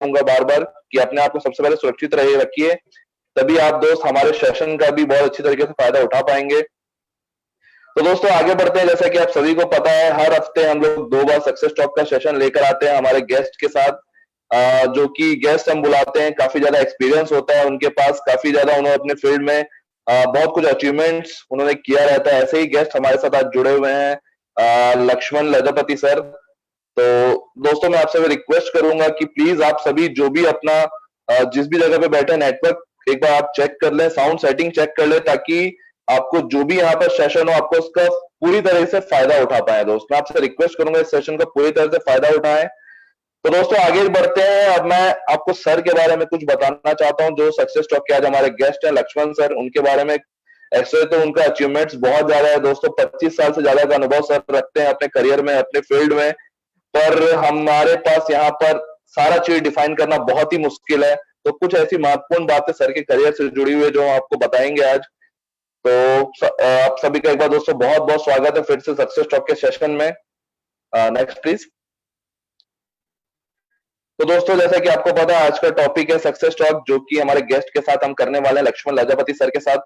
कहूंगा बार बार कि अपने आप को सबसे पहले सुरक्षित रखिए, तभी आप दोस्त हमारे सेशन का भी बहुत अच्छी तरीके से फायदा उठा पाएंगे। तो दोस्तों आगे बढ़ते हैं। जैसा कि आप सभी को पता है, हर हफ्ते हम लोग 2 बार सक्सेस टॉक का सेशन लेकर आते हैं हमारे गेस्ट के साथ। जो कि गेस्ट हम बुलाते हैं, काफी ज्यादा एक्सपीरियंस होता है उनके पास, काफी ज्यादा उन्होंने अपने फील्ड में बहुत कुछ अचीवमेंट्स उन्होंने किया रहता है। ऐसे ही गेस्ट हमारे साथ आज जुड़े हुए हैं, लक्ष्मण लजापति सर। तो दोस्तों मैं आपसे रिक्वेस्ट करूंगा कि प्लीज आप सभी जो भी अपना जिस भी जगह पे बैठे नेटवर्क एक बार आप चेक कर लें, साउंड सेटिंग चेक कर लें, ताकि आपको जो भी यहाँ पर सेशन हो आपको उसका पूरी तरह से फायदा उठा पाए। दोस्त मैं आपसे रिक्वेस्ट करूंगा इस सेशन का पूरी तरह से फायदा उठाएं। तो दोस्तों आगे बढ़ते हैं। अब मैं आपको सर के बारे में कुछ बताना चाहता हूं, जो सक्सेस टॉक के आज हमारे गेस्ट हैं लक्ष्मण सर, उनके बारे में। ऐसे तो उनका अचीवमेंट्स बहुत ज्यादा है दोस्तों, 25 साल से ज्यादा का अनुभव सर रखते हैं अपने करियर में, अपने फील्ड में। पर हमारे पास यहाँ पर सारा चीज डिफाइन करना बहुत ही मुश्किल है, तो कुछ ऐसी महत्वपूर्ण बातें सर के करियर से जुड़ी हुई है जो हम आपको बताएंगे आज। तो आप सभी का एक बार दोस्तों बहुत बहुत स्वागत है फिर से सक्सेस टॉक के सेशन में। Next please. तो दोस्तों जैसा कि आपको पता है आज का टॉपिक है सक्सेस टॉक, जो कि हमारे गेस्ट के साथ हम करने वाले हैं लक्ष्मण लजापति सर के साथ।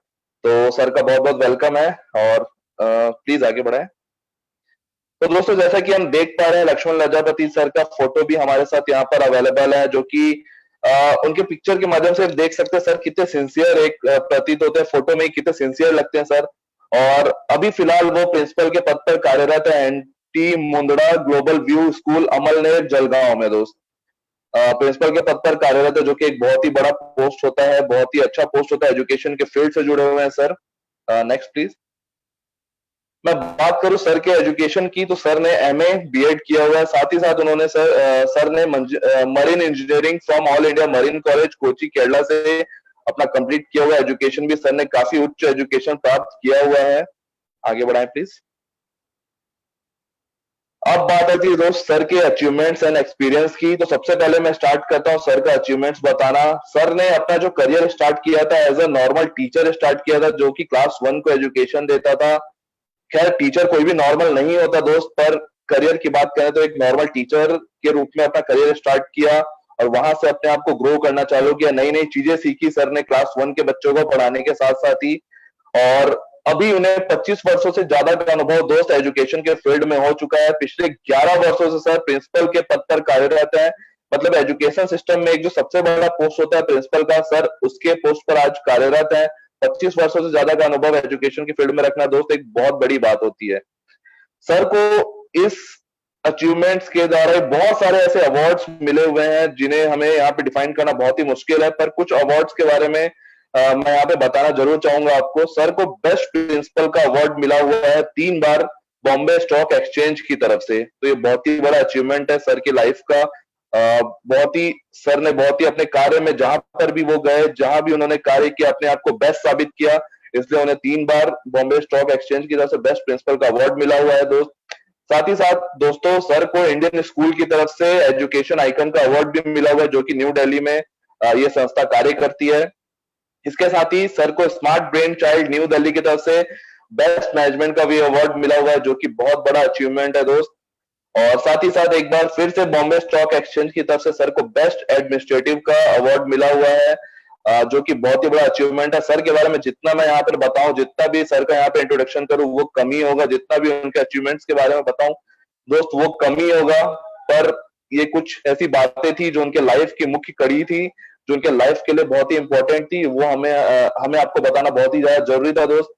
तो सर का बहुत बहुत वेलकम है और प्लीज आगे बढ़ाएं। तो दोस्तों जैसा कि हम देख पा रहे हैं लक्ष्मण लजापति सर का फोटो भी हमारे साथ यहाँ पर अवेलेबल है, जो कि उनके पिक्चर के माध्यम से देख सकते हैं सर कितने सिंसियर एक प्रतीत होते हैं, फोटो में ही कितने सिंसियर लगते हैं सर। और अभी फिलहाल वो प्रिंसिपल के पद पर कार्यरत है NT Mundada global view school Amalner Jalgaon में दोस्त। प्रिंसिपल के पद पर कार्यरत है, जो कि एक बहुत ही बड़ा पोस्ट होता है, बहुत ही अच्छा पोस्ट होता है, एजुकेशन के फील्ड से जुड़े हुए हैं सर। Next please. मैं बात करूं सर के एजुकेशन की, तो सर ने एमए बीएड किया हुआ है, साथ ही साथ उन्होंने सर ने marine engineering from all India marine college Kochi Kerala से अपना कंप्लीट किया हुआ है। एजुकेशन भी सर ने काफी उच्च एजुकेशन प्राप्त किया हुआ है। आगे बढ़ाएं प्लीज। अब बात आती है दोस्त सर के अचीवमेंट्स एंड एक्सपीरियंस की। तो सबसे पहले मैं स्टार्ट करता हूं सर का अचीवमेंट्स बताना। सर ने अपना जो करियर स्टार्ट किया था as a normal teacher start किया था, जो कि क्लास 1 को एजुकेशन देता था। खैर टीचर कोई भी नॉर्मल नहीं होता दोस्त, पर करियर की बात करें तो एक नॉर्मल टीचर के रूप में अपना करियर स्टार्ट किया और वहां से अपने आप को ग्रो करना चालू किया, नई नई चीजें सीखी सर ने क्लास 1 के बच्चों को पढ़ाने के साथ साथ ही। और अभी उन्हें 25 वर्षों से ज्यादा का अनुभव दोस्त एजुकेशन के फील्ड में हो चुका है। पिछले 11 वर्षों से सर प्रिंसिपल के पद पर कार्यरत है। मतलब एजुकेशन सिस्टम में एक जो सबसे बड़ा पोस्ट होता है प्रिंसिपल का, सर उसके पोस्ट पर आज कार्यरत है। 25 वर्षों से ज्यादा का अनुभव एजुकेशन की फील्ड में रखना दोस्त एक बहुत बड़ी बात होती है। सर को इस अचीवमेंट्स के द्वारा बहुत सारे ऐसे अवार्ड्स मिले हुए हैं जिन्हें हमें यहाँ पे डिफाइन करना बहुत ही मुश्किल है, पर कुछ अवार्ड्स के बारे में मैं यहाँ पे बताना जरूर चाहूंगा आपको। सर को बेस्ट प्रिंसिपल का अवार्ड मिला हुआ है 3 बार बॉम्बे स्टॉक एक्सचेंज की तरफ से। तो ये बहुत ही बड़ा अचीवमेंट है सर की लाइफ का। बहुत ही सर ने बहुत ही अपने कार्य में जहां पर भी वो गए, जहां भी उन्होंने कार्य किया, अपने आप को बेस्ट साबित किया, इसलिए उन्हें 3 बार बॉम्बे स्टॉक एक्सचेंज की तरफ से बेस्ट प्रिंसिपल का अवार्ड मिला हुआ है दोस्त। साथ ही साथ दोस्तों सर को इंडियन स्कूल की तरफ से एजुकेशन आइकन का अवार्ड भी मिला हुआ है, जो कि न्यू दिल्ली में ये संस्था कार्य करती है। इसके साथ ही सर को smart brain child new Delhi की तरफ से बेस्ट मैनेजमेंट का भी अवार्ड मिला हुआ है, जो कि बहुत बड़ा अचीवमेंट है दोस्त। और साथ ही साथ एक बार फिर से बॉम्बे स्टॉक एक्सचेंज की तरफ से सर को बेस्ट एडमिनिस्ट्रेटिव का अवार्ड मिला हुआ है, जो कि बहुत ही बड़ा अचीवमेंट है। सर के बारे में जितना मैं यहाँ पर बताऊं, जितना भी सर का यहाँ पे इंट्रोडक्शन करूं वो कम ही होगा, जितना भी उनके अचीवमेंट्स के बारे में बताऊं दोस्त वो कम ही होगा। पर ये कुछ ऐसी बातें थी जो उनके लाइफ की मुख्य कड़ी थी, जो उनके लाइफ के लिए बहुत ही इंपॉर्टेंट थी, वो हमें आपको बताना बहुत ही ज्यादा जरूरी था दोस्त।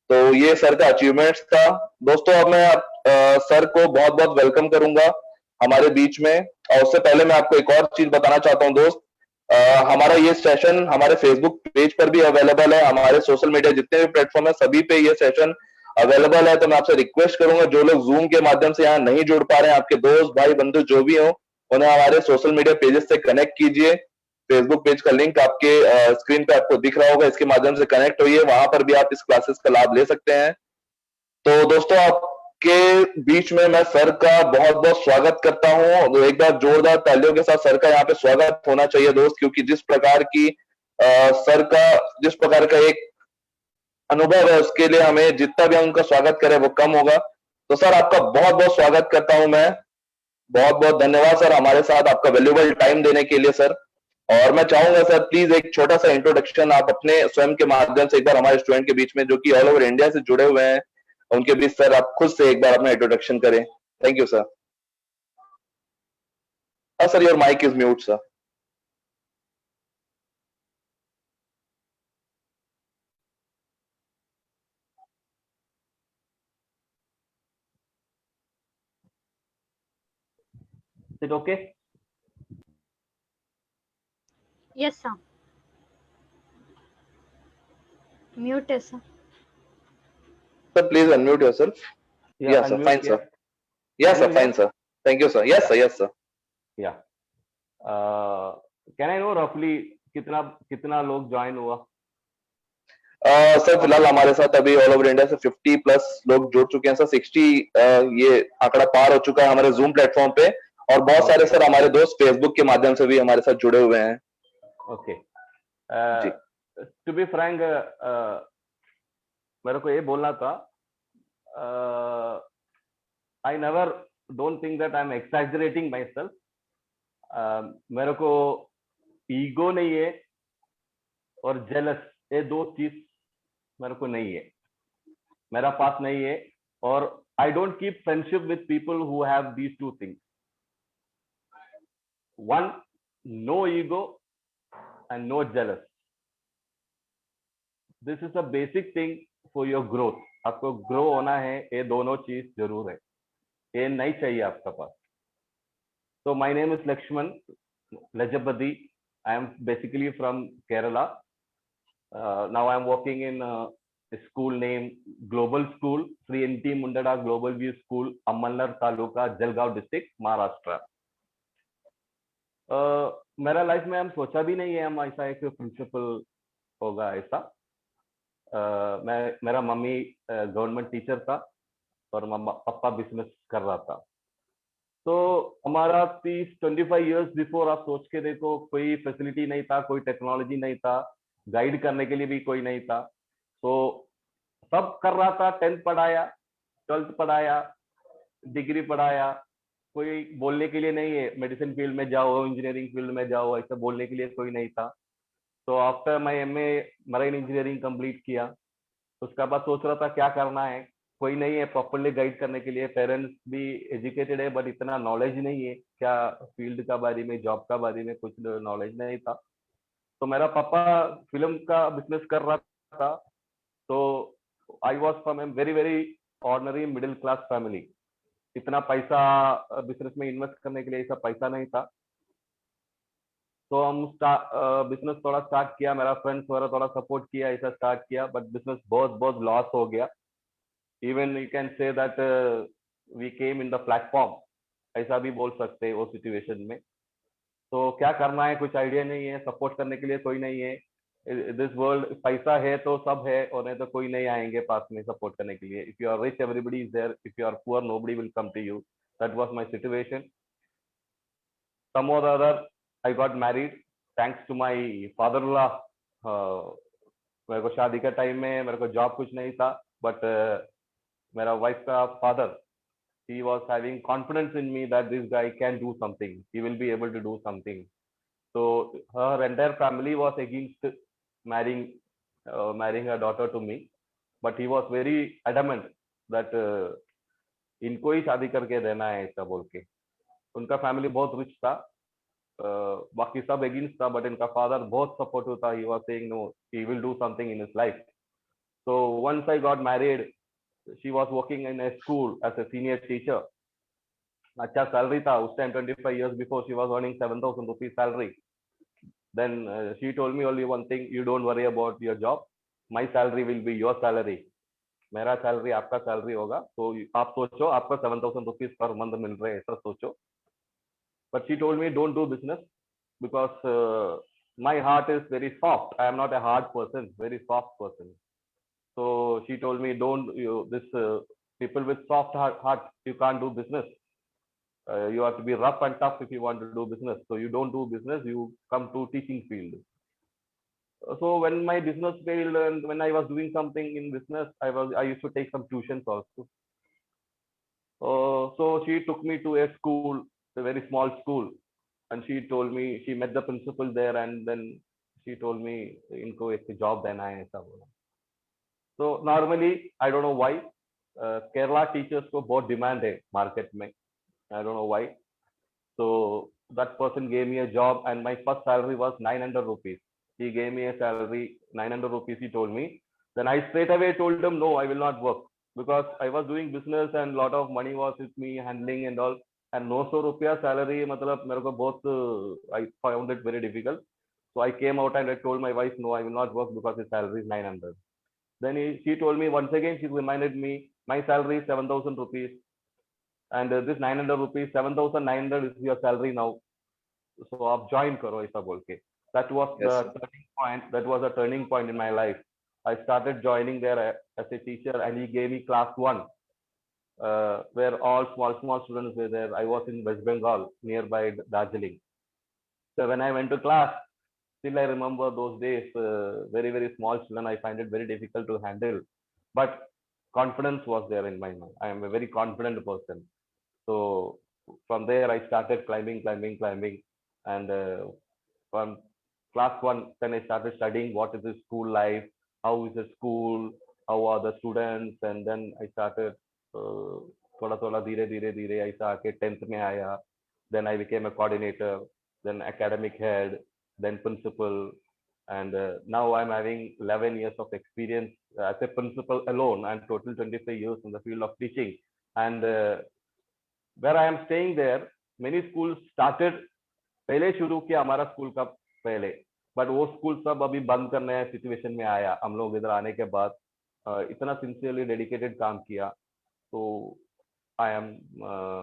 तो ये सर का अचीवमेंट्स था दोस्तों। अब मैं सर को बहुत बहुत वेलकम करूंगा हमारे बीच में। और उससे पहले मैं आपको एक और चीज बताना चाहता हूँ दोस्त। हमारा ये सेशन हमारे फेसबुक पेज पर भी अवेलेबल है, हमारे सोशल मीडिया जितने भी प्लेटफॉर्म है सभी पे ये सेशन अवेलेबल है। तो मैं आपसे रिक्वेस्ट करूंगा जो लोग जूम के माध्यम से यहाँ नहीं जुड़ पा रहे हैं, आपके दोस्त भाई बंधु जो भी हो, उन्हें हमारे सोशल मीडिया पेजेस से कनेक्ट कीजिए। फेसबुक पेज का लिंक आपके स्क्रीन पे आपको दिख रहा होगा, इसके माध्यम से कनेक्ट होइए, वहां पर भी आप इस क्लासेस का लाभ ले सकते हैं। तो दोस्तों आपके बीच में मैं सर का बहुत बहुत स्वागत करता हूं। तो एक बार जोरदार तालियों के साथ सर का यहाँ पे स्वागत होना चाहिए दोस्त, क्योंकि जिस प्रकार की सर का जिस प्रकार का एक अनुभव है उसके लिए हमें जितना भी हम उनका स्वागत करें वो कम होगा। तो सर आपका बहुत बहुत स्वागत करता हूं मैं। बहुत बहुत धन्यवाद सर हमारे साथ आपका वैल्यूबल टाइम देने के लिए सर। और मैं चाहूंगा सर प्लीज एक छोटा सा इंट्रोडक्शन आप अपने स्वयं के माध्यम से एक बार हमारे स्टूडेंट के बीच में जो कि ऑल ओवर इंडिया से जुड़े हुए हैं उनके बीच सर आप खुद से एक बार अपना इंट्रोडक्शन करें। Thank you sir. Sir your mike is mute sir. Is it okay? Yes, sir. Mute, sir. Sir, please unmute yourself. Yeah, Yes, sir. unmute Fine, किया. sir. Yes, Can sir. you Fine, hear? sir. Thank you, sir. Yes, sir. Yes, sir. Yeah. Can I know roughly कितना कितना लोग join हुआ? Sir फिलहाल हमारे साथ अभी all over India से 50 प्लस लोग जुड़ चुके हैं सर। 60 ये आंकड़ा पार हो चुका है हमारे जूम प्लेटफॉर्म पे। और बहुत सारे सर हमारे दोस्त फेसबुक के माध्यम से भी हमारे साथ जुड़े हुए हैं। ओके. जी टू बी फ्रैंक, मेरे को ये बोलना था, I never don't think that I am exaggerating myself. मेरे को ईगो नहीं है और जेलस, ये दो चीज मेरे को नहीं है, मेरा पास नहीं है. और I don't keep friendship with people who have these two things. One, no ego and no jealous. This is a basic thing for your growth. आपको ग्रो होना है, ये दोनों चीज जरूर है, ये नहीं चाहिए आपका पास. So my name is Lakshman Lajapati. I am basically from Kerala. Now I am working in a school named Global School, Sri N.T. Mundada Global View School, Amalner Taluka, Jalgaon District, Maharashtra. मेरा life में हम सोचा भी नहीं है हम ऐसा एक प्रिंसिपल होगा ऐसा. मेरा मम्मी गवर्नमेंट टीचर था और पापा बिजनेस कर रहा था. तो हमारा 25 इयर्स बिफोर आप सोच के देखो, कोई फैसिलिटी नहीं था, कोई टेक्नोलॉजी नहीं था, गाइड करने के लिए भी कोई नहीं था. तो सब कर रहा था. 10th पढ़ाया, 12th पढ़ाया, डिग्री पढ़ाया. कोई बोलने के लिए नहीं है मेडिसिन फील्ड में जाओ, इंजीनियरिंग फील्ड में जाओ, ऐसा बोलने के लिए कोई नहीं था. तो आफ्टर मैं एमए मरीन इंजीनियरिंग कंप्लीट किया, उसका बाद सोच रहा था क्या करना है. कोई नहीं है प्रॉपरली गाइड करने के लिए. पेरेंट्स भी एजुकेटेड है बट इतना नॉलेज नहीं है, क्या फील्ड का बारे में, जॉब का बारे में कुछ नॉलेज नहीं था. तो मेरा पापा फिल्म का बिजनेस कर रहा था. तो I was from a very very ordinary middle class family. इतना पैसा बिजनेस में इन्वेस्ट करने के लिए ऐसा पैसा नहीं था. तो हम बिजनेस थोड़ा स्टार्ट किया, मेरा फ्रेंड्स वगैरह थोड़ा सपोर्ट किया, ऐसा स्टार्ट किया. बट बिजनेस बहुत बहुत लॉस हो गया. Even you can say that we came in the platform, ऐसा भी बोल सकते हैं वो सिचुएशन में. तो क्या करना है कुछ आइडिया नहीं है, सपोर्ट करने के लिए कोई नहीं है. दिस वर्ल्ड पैसा है तो सब है, और नहीं तो कोई नहीं आएंगे पास में सपोर्ट करने के लिए. If you are rich everybody is there, if you are poor nobody will come to you. That was my situation. Some और other I got married thanks to my father in law. मेरे को शादी का time में मेरे को job कुछ नहीं था, बट मेरा वाइफ का father, he was having confidence in me that this guy can do something, he will be able to do something. So her entire family was against marrying marrying her daughter to me, but he was very adamant that इनको ही शादी करके देना है ऐसा बोल के. उनका family बहुत रिच था, बाकी सब अगेंस्ट था, बट इनका फादर बहुत सपोर्टिव था. He was saying no, he will do something in his life. So once I got married, she was working in a school as a senior teacher. अच्छा salary था उस time. 25 years before she was earning 7,000 rupees salary. Then she told me only one thing, you don't worry about your job, my salary will be your salary. मेरा salary आपका salary होगा. तो आप सोचो आपको 7,000 rupees पर मंथ मिल रहे हैं, ऐसा सोचो. But she told me don't do business because my heart is very soft. I am not a hard person, very soft person. So she told me don't this people with soft heart, you can't do business. You have to be rough and tough if you want to do business. So you don't do business, you come to teaching field. So when my business failed and when I was doing something in business, I used to take some tuitions also. So she took me to a school a very small school, and she told me she met the principal there, and then she told me इनको एक job देना है ऐसा बोला. So normally I don't know why Kerala teachers को बहुत demand है market में. I don't know why. So that person gave me a job, and my first salary was 900 rupees. He gave me a salary 900 rupees. He told me. Then I straight away told him no, I will not work, because I was doing business and lot of money was with me handling and all. And 900 रुपया salary मतलब मेरे को बहुत I found it very difficult. So I came out and I told my wife no, I will not work because his salary is 900. Then she told me once again, she reminded me my salary is 7,000 rupees, and this 900 rupees, 7,900 is your salary now. So आप join करो ऐसा बोल के. That was Yes, the sir. turning point. That was a turning point in my life. I started joining there as a teacher, and he gave me class 1, where all small students were there. I was in West Bengal, nearby Darjeeling. So when I went to class, still I remember those days. Very small children, I find it very difficult to handle, but confidence was there in my mind. I am a very confident person. So from there I started climbing, and from class 1, then I started studying what is the school life, how is the school, how are the students, and then I started थोड़ा थोड़ा धीरे ऐसा आके 10th में आया. Then I became a coordinator, then academic head, then principal, and now I'm having 11 years of experience as a principal alone, and total 25 years in the field of teaching. And where I am staying there, many schools started पहले शुरू किया हमारा school का पहले, but वो school सब अभी बंद करने सिचुएशन में आया. हम लोग इधर आने के बाद इतना सिंसियरली डेडिकेटेड काम किया. तो I am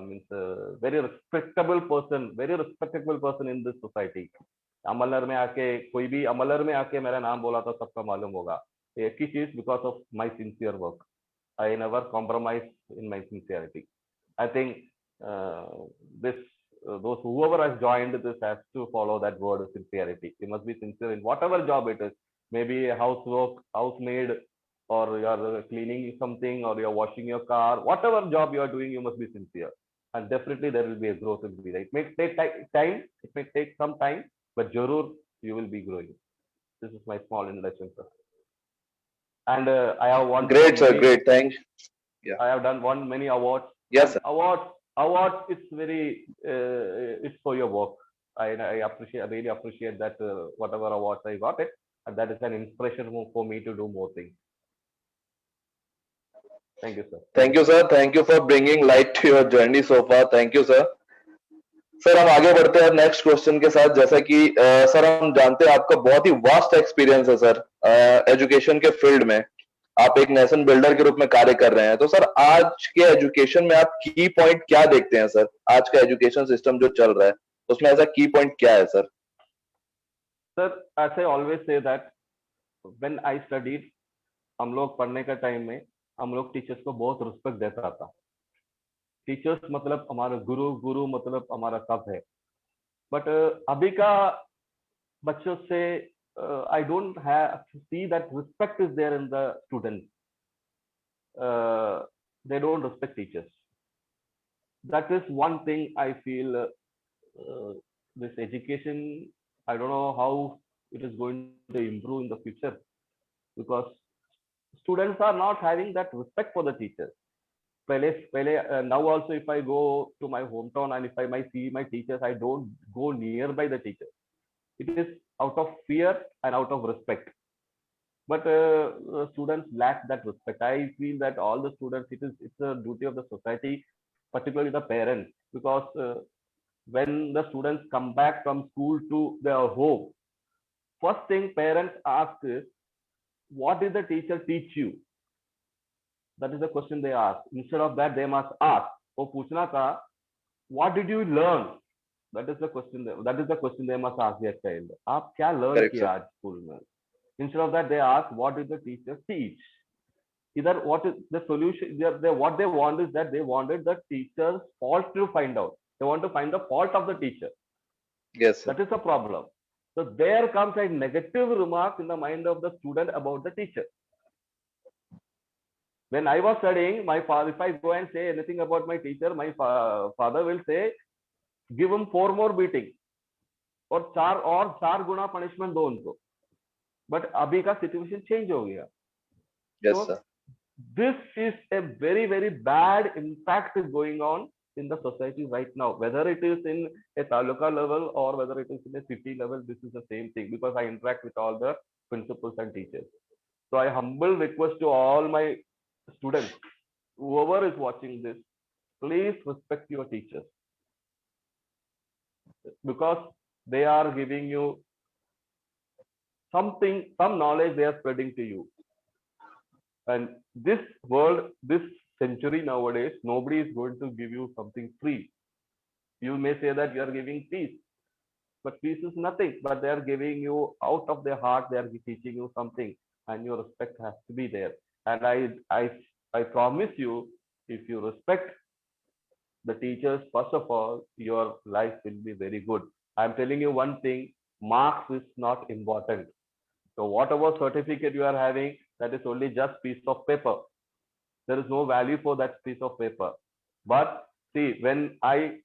means a very respectable person in this society. अमलनगर में आके कोई भी अमलनगर में आके मेरा नाम बोला तो सबका मालूम होगा. एक ही चीज, because of my sincere work. I never compromise in my sincerity. I think this those whoever has joined this has to follow that word of sincerity. You must be sincere in whatever job it is. Maybe housework, housemaid, or you're cleaning something, or you're washing your car. Whatever job you are doing, you must be sincere. And definitely there will be a growth in it. It may take time, it may take some time, but Jarur, you will be growing. This is my small introduction, sir. And I have won Great, sir. many, Great. Thanks. Yeah. I have won many awards. Yes, sir. Awards is very it's for your work. I really appreciate that whatever awards I got it, and that is an inspiration for me to do more things. Thank you, sir. Thank you, sir. Thank you for bringing light to your journey so far. Thank you, sir. Sir हम आगे बढ़ते हैं next question के साथ. जैसा कि sir हम जानते हैं आपका बहुत ही वास्ट एक्सपीरियंस है सर एजुकेशन के फील्ड में. आप एक नेशन बिल्डर के रूप में कार्य कर रहे हैं. तो सर आज के एजुकेशन में आप की पॉइंट क्या देखते हैं सर? आज का एजुकेशन सिस्टम जो चल रहा है उसमें ऐसा की पॉइंट क्या है sir? Sir as I always say that when I studied, हम लोग पढ़ने का टाइम में हम लोग टीचर्स को बहुत रिस्पेक्ट देता था. टीचर्स मतलब हमारा गुरु मतलब हमारा सब है. बट अभी का बच्चों से I don't have see that respect is there in the students. They don't respect teachers. That is one thing I feel this education, I don't know how it is going to improve in the future, because students are not having that respect for the teachers. Now also if I go to my hometown and if I might see my teachers, I don't go nearby the teachers. It is out of fear and out of respect. But students lack that respect. I feel that all the students, it's a duty of the society, particularly the parents, because when the students come back from school to their home, first thing parents ask is, what did the teacher teach you? That is the question they ask. Instead of that, they must ask, oh, पूछना था, what did you learn? That is the question. That is the question they must ask their child. आप क्या learn किया आज school में? Instead of that, they ask, what did the teacher teach? Either what is the solution? What they want is that they wanted the teacher's fault to find out. They want to find the fault of the teacher. Yes, sir. That is the problem. So there comes a negative remark in the mind of the student about the teacher. When I was studying, my father, if I go and say anything about my teacher, my father will say, give him 4 more beating, और 4 गुना punishment दो उनको। But अभी का situation change हो गया। Yes, So sir. this is a very, very bad impact is going on in the society right now, whether it is in a taluka level or whether it is in a city level. This is the same thing, because I interact with all the principals and teachers. So I humble request to all my students, whoever is watching this, please respect your teachers, because they are giving you something, some knowledge they are spreading to you. And this world, this century nowadays, nobody is going to give you something free. You may say that you are giving peace, but peace is nothing. But they are giving you out of their heart. They are teaching you something, and your respect has to be there. And I promise you, if you respect the teachers, first of all, your life will be very good. I'm telling you one thing: marks is not important. So whatever certificate you are having, that is only just piece of paper. There is no value for that piece of paper. But see, when I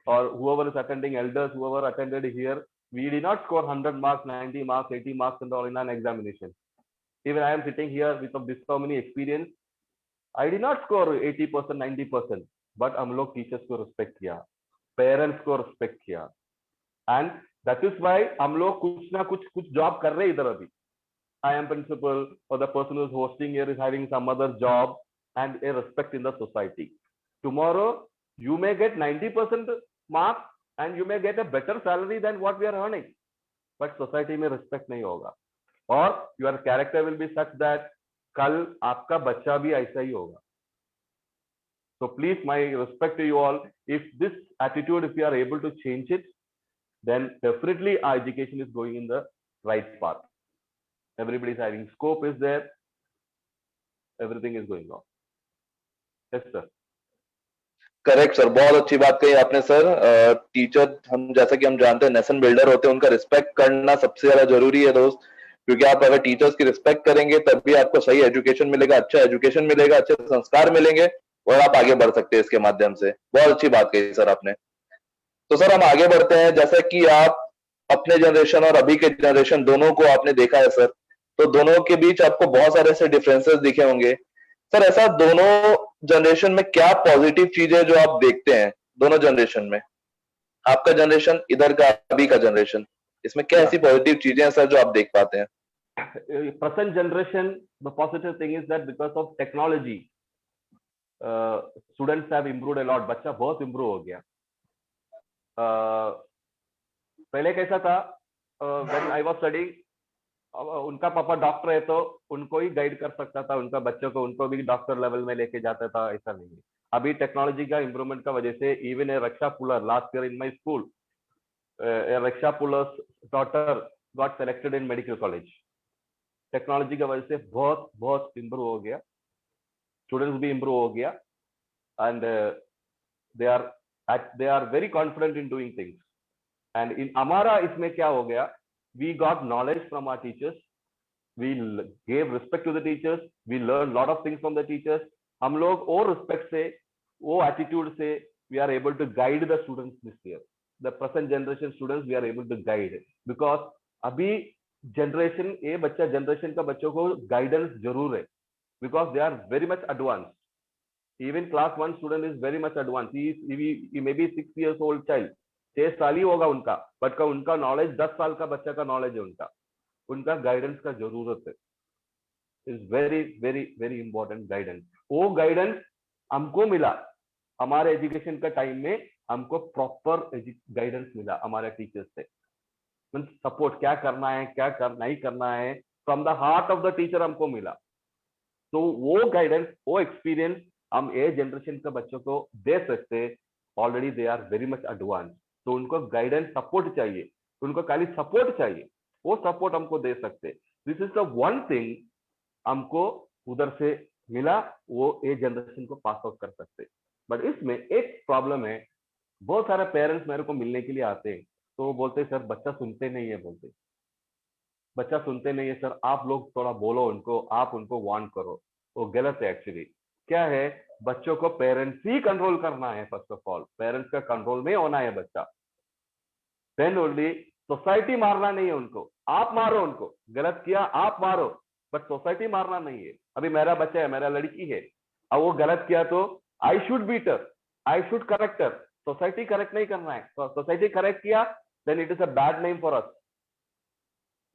or whoever is attending, elders, whoever attended here, we did not score 100 marks, 90 marks, 80 marks and all in an examination. Even I am sitting here with this so many experience, I did not score 80%, 90%. But हम लोग teachers को respect किया, parents को respect किया, and that is why हम लोग कुछ ना कुछ job कर रहे हैं इधर अभी. I am principal, or the person who is hosting here is having some other job, and a respect in the society. Tomorrow, you may get 90% marks and you may get a better salary than what we are earning. But society में respect नहीं होगा. Or your character will be such that कल आपका बच्चा भी ऐसा ही होगा. So please, my respect to you all. If this attitude, if you are able to change it, then definitely our education is going in the right path. Everybody is having scope is there. Everything is going on. Yes, sir. Correct sir, बहुत अच्छी बात कही आपने sir. Teacher हम जैसा कि हम जानते हैं नेशन बिल्डर होते हैं, उनका रिस्पेक्ट करना सबसे ज्यादा जरूरी है दोस्त, क्योंकि आप अगर टीचर्स की रिस्पेक्ट करेंगे तभी आपको सही एजुकेशन मिलेगा, अच्छा एजुकेशन मिलेगा, अच्छे संस्कार मिलेंगे और आप आगे बढ़ सकते हैं इसके माध्यम से। बहुत अच्छी बात कही सर आपने। तो सर हम आगे बढ़ते हैं, जैसा कि आप अपने जनरेशन और अभी के जनरेशन दोनों को आपने देखा है सर, तो दोनों के बीच आपको बहुत सारे ऐसे डिफरेंसेस दिखे होंगे सर। ऐसा दोनों जनरेशन में क्या पॉजिटिव चीजें जो आप देखते हैं दोनों जनरेशन में, आपका जनरेशन इधर का अभी का जनरेशन, इसमें क्या ऐसी पॉजिटिव चीजें हैं सर जो आप देख पाते हैं? Present generation, the positive thing is that because of technology, students have improved a lot. बच्चा बहुत improve हो गया। पहले कैसा था, when I was studying, उनका पापा डॉक्टर है तो उनको ही गाइड कर सकता था, उनका बच्चों को उनको भी डॉक्टर लेवल में लेके जाता था, ऐसा नहीं है। अभी टेक्नोलॉजी का इम्प्रूवमेंट का वजह से even a Raksha puller, last year in my school, Raksha puller daughter got selected in medical college. Technology की वजह से बहुत बहुत इम्प्रूव हो गया, स्टूडेंट्स भी इम्प्रूव हो गया, and they are very confident in doing things. And in हमारा इसमें क्या हो गया, we got knowledge from our teachers, we gave respect to the teachers, we learned lot of things from the teachers. हम लोग और respect से, वो attitude से we are able to guide the students this year. The present generation students we are able to guide, because अभी generation ये बच्चा generation का बच्चों को guidance जरूर है, because they are very much advanced. Even class 1 student is very much advanced. He may be 6 years old child, 6 साल ही होगा उनका, बट उनका नॉलेज 10 साल का बच्चा का नॉलेज है उनका गाइडेंस का जरूरत है। Is very very very important guidance. वो गाइडेंस हमको मिला हमारे एजुकेशन का टाइम में, हमको प्रॉपर गाइडेंस मिला हमारे टीचर्स से। मीन्स सपोर्ट क्या करना है, क्या नहीं करना है, from the heart of the teacher हमको मिला। तो वो गाइडेंस, वो एक्सपीरियंस हम ए जनरेशन के बच्चों को दे सकते। Already they are very much advance, तो उनको गाइडेंस सपोर्ट चाहिए, उनको खाली सपोर्ट चाहिए, वो सपोर्ट हमको दे सकते। This is the one thing हमको उधर से मिला, वो ए जनरेशन को पास आउट कर सकते। बट इसमें एक प्रॉब्लम है, बहुत सारे पेरेंट्स मेरे को मिलने के लिए आते हैं, तो वो बोलते हैं सर बच्चा सुनते नहीं है, बोलते बच्चा सुनते नहीं है सर, आप लोग थोड़ा बोलो उनको, आप उनको वार्न करो। वो गलत है एक्चुअली। क्या है, बच्चों को पेरेंट्स ही कंट्रोल करना है। फर्स्ट ऑफ ऑल पेरेंट्स का कंट्रोल में होना है बच्चा, देन ओनली। सोसाइटी मारना नहीं है उनको, आप मारो उनको, गलत किया आप मारो, बट सोसाइटी मारना नहीं है। अभी मेरा बच्चा है, मेरा लड़की है, अब वो गलत किया तो I should beat her, I should correct her. Society correct नहीं करना है। सोसाइटी करेक्ट किया then it is a bad name for us.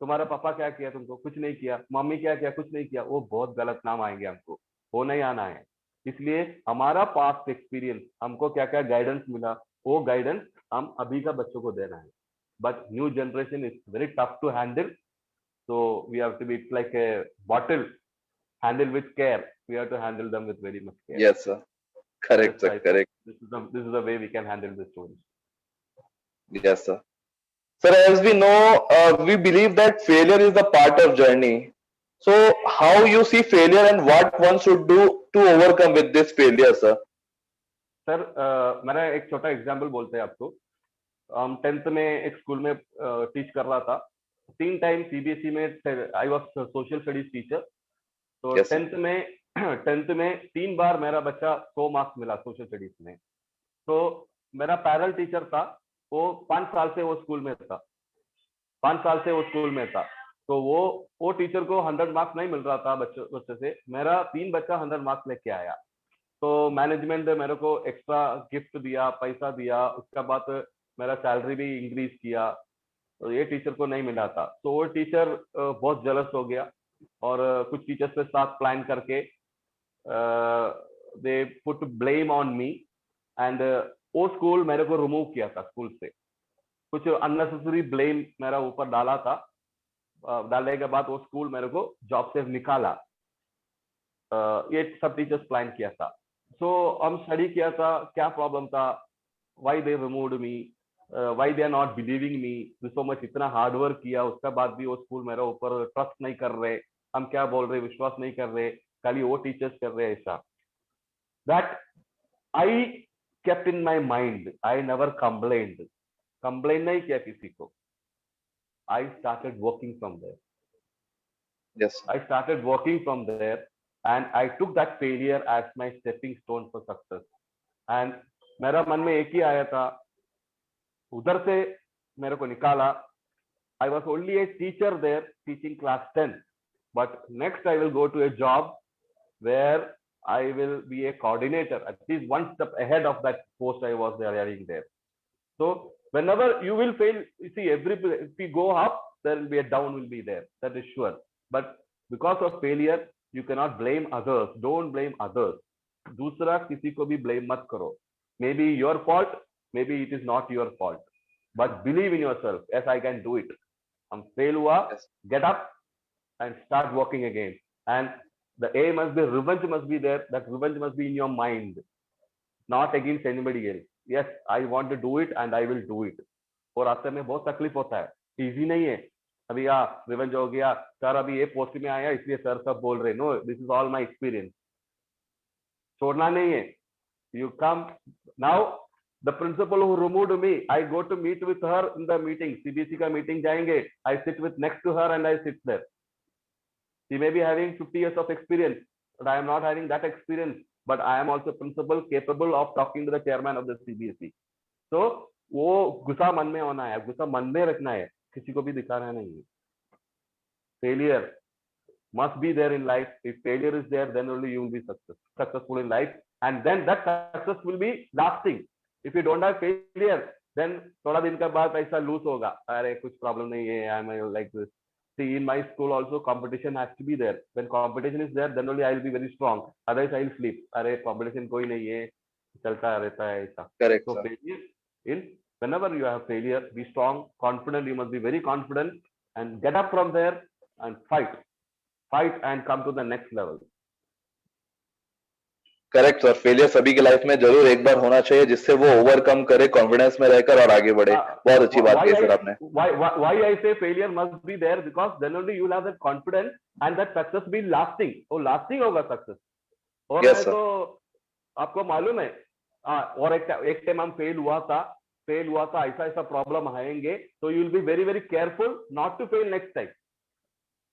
तुम्हारा पापा क्या किया, तुमको कुछ नहीं किया, मम्मी क्या किया, कुछ नहीं किया, वो बहुत गलत नाम आएंगे हमको, वो नहीं आना है। इसलिए हमारा पास्ट एक्सपीरियंस, हमको क्या क्या गाइडेंस मिला, वो गाइडेंस हम अभी का बच्चों को देना है। But new generation is very tough to handle, so we have to be it's like a bottle, handle with care. We have to handle them with very much care. Yes, sir. Correct, That's sir. why Correct. this is the way we can handle the stories. Yes, sir. Sir, as we know, we believe that failure is the part of journey. So, how you see failure and what one should do to overcome with this failure, sir? Sir मेरा एक छोटा example बोलते हैं आपको। हम 10th में एक school में टीच कर रहा था। 3 टाइम सीबीएसई में I was social studies teacher. तो Yes, sir. 10th में 3 बार मेरा बच्चा 100 मार्क्स मिला सोशल स्टडीज में। तो मेरा पैरल टीचर था, वो 5 साल से वो स्कूल में था, 5 साल से वो स्कूल में था। तो वो टीचर को 100 मार्क्स नहीं मिल रहा था बच्चे से, मेरा 3 बच्चा 100 मार्क्स लेके आया। तो मैनेजमेंट ने मेरे को एक्स्ट्रा गिफ्ट दिया, पैसा दिया, उसका बाद मेरा सैलरी भी इंक्रीज किया। तो ये टीचर को नहीं मिला था, तो वो टीचर बहुत जलस हो गया और कुछ टीचर्स के साथ प्लान करके they put blame on me and वो स्कूल मेरे को रिमूव किया था स्कूल से। कुछ अननेसेसरी ब्लेम मेरा ऊपर डाला था। डालने के बाद वो स्कूल मेरे को जॉब से निकाला। ये सब टीचर्स प्लान किया था। सो हम स्टडी किया था, क्या प्रॉब्लम था, why they removed me, why they are not believing me, so much इतना हार्ड वर्क किया, उसका बाद भी वो स्कूल मेरे ऊपर ट्रस्ट नहीं कर रहे, हम क्या बोल रहे विश्वास नहीं कर रहे, खाली वो टीचर्स कर रहे ऐसा। That I kept in my mind, I never complained, complain नहीं किया किसी को। I started working from there. Yes. I started working from there and I took that failure as my stepping stone for success. And मेरा मन में एक ही आया था, उधर से मेरे को निकाला। I was only a teacher there teaching class 10, but next I will go to a job where I will be a coordinator, at least one step ahead of that post I was there. So whenever you will fail, you see if we go up, there will be a down will be there, that is sure. But because of failure, you cannot blame others. Don't blame others. दूसरा किसी को भी blame मत करो. Maybe your fault, maybe it is not your fault. But believe in yourself. Yes, I can do it. हम fail हुआ, Yes. get up and start working again. And the aim must be, revenge must be there. That revenge must be in your mind, not against anybody else. Yes, I want to do it and I will do it. और रास्ते में बहुत तकलीफ होता है, easy नहीं है। अभी रिवेंज हो गया सर, अभी ये पोस्ट में आया इसलिए सर सब बोल रहे, no, this is all my experience. छोड़ना नहीं है। You come now, the principal who removed me, I go to meet with her in the meeting, CBSE का मीटिंग जाएंगे, I sit with next to her and I sit there. She may be having 50 years of experience, but I am not having that experience, but I am also principal capable of talking to the chairman of the CBSE. So वो गुस्सा मन में होना है, गुस्सा मन में रखना है, किसी को भी दिखाना नहीं है। Failure must be there in life. If failure is there, then only you will be successful in life, and then that success will be lasting. If you don't have failure, then थोड़ा दिन के बाद ऐसा loose होगा, अरे कुछ problem नहीं है, I am like this. See, in my school also competition has to be there. When competition is there, then only I will be very strong. Otherwise, I will sleep. अरे competition कोई नहीं है, चलता रहता है ऐसा. Correct, So sir. failure, in whenever you have failure, be strong, confident. You must be very confident and get up from there and fight and come to the next level. Correct sir, failure सभी की life में जरूर एक बार होना चाहिए, जिससे वो overcome करे कॉन्फिडेंस में रहकर और आगे बढ़े। बहुत अच्छी बात की सर आपने। Why I say failure must be there, because then only you will have that confidence and that success be lasting. वो lasting होगा success. और Yes, sir. तो आपको मालूम है, और एक टाइम हम फेल हुआ था, ऐसा प्रॉब्लम आएंगे, तो you will be very very careful not to fail next time.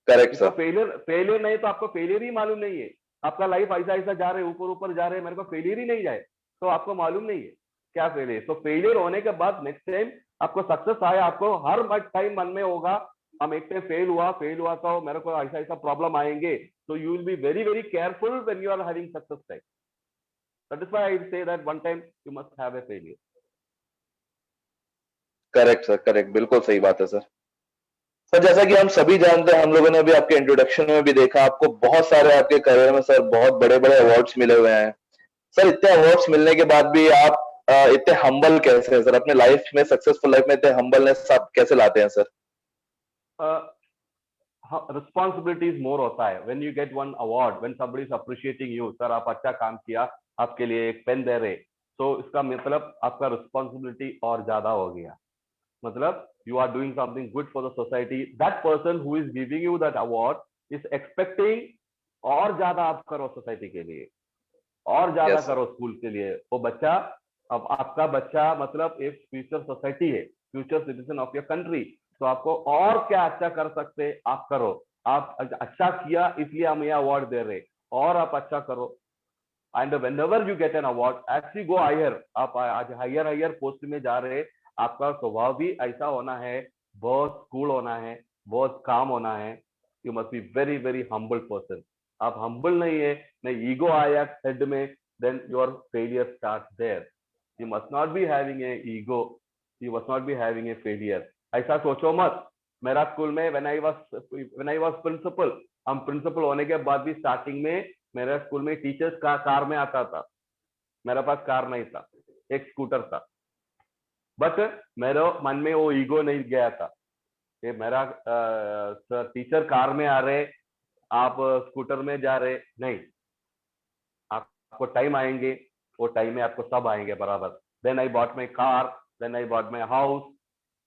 Correct sir. Failure नहीं तो आपको फेलियर ही मालूम नहीं है। आपका लाइफ ऐसा ऐसा जा रहे, ऊपर ऊपर जा रहे, मेरे को फेलियर ही नहीं जाए, तो आपको मालूम नहीं है क्या फेलियर। तो फेलियर होने के बाद नेक्स्ट टाइम आपको सक्सेस आया, आपको हर टाइम मन में होगा हम एक टाइम फेल हुआ तो मेरे को ऐसा ऐसा प्रॉब्लम आएंगे, तो you will be very very careful when you are having success time. That is why I say that one time you must have a failure. Correct sir, correct, बिल्कुल सही बात है सर। सर जैसा कि हम सभी जानते हैं, हम लोगों ने भी आपके इंट्रोडक्शन में भी देखा, आपको बहुत सारे आपके करियर में सर बहुत बड़े बड़े अवार्ड्स मिले हुए हैं। सर इतने अवार्ड्स मिलने के बाद भी आप इतने हम्बल कैसे हैं सर? अपने लाइफ में, सक्सेसफुल लाइफ में इतने हम्बलनेस आप कैसे लाते हैं सर? रिस्पॉन्सिबिलिटीज मोर होता है when you get one award, when somebody is appreciating you, sir आप अच्छा काम किया, आपके लिए एक पेन दे रहे, तो इसका मतलब आपका रिस्पॉन्सिबिलिटी और ज्यादा हो गया। मतलब you are doing something good for the society, that person who is giving you that award is expecting और ज्यादा आप करो सोसाइटी के लिए, और ज्यादा Yes, sir. करो स्कूल के लिए। वो बच्चा, अब आपका बच्चा मतलब एक फ्यूचर सोसाइटी है, future citizen of your country, तो आपको और क्या अच्छा कर सकते आप करो। आप अच्छा किया इसलिए हम ये अवार्ड दे रहे, और आप अच्छा करो। And whenever you get an award, as you go higher, आप आज हायर हायर पोस्ट में जा रहे, आपका स्वभाव भी ऐसा होना है, बहुत कूल होना है, बहुत काम होना है। You must be very very humble person. आप हम्बल नहीं है, नहीं ईगो आया हेड में, then your failure start there. You must not be having a ego, you must not be having a failure. ऐसा सोचो मत। मेरा स्कूल में व्हेन आई वाज प्रिंसिपल, हम प्रिंसिपल होने के बाद भी स्टार्टिंग में मेरे स्कूल में टीचर्स का कार में आता था, मेरे पास कार नहीं था, एक स्कूटर था, बट मेरे मन में वो ईगो नहीं गया था कि मेरा टीचर कार में आ रहे, आप स्कूटर में जा रहे, नहीं, आपको टाइम आएंगे, वो टाइम में आपको सब आएंगे बराबर। Then I bought my car, then I bought my house,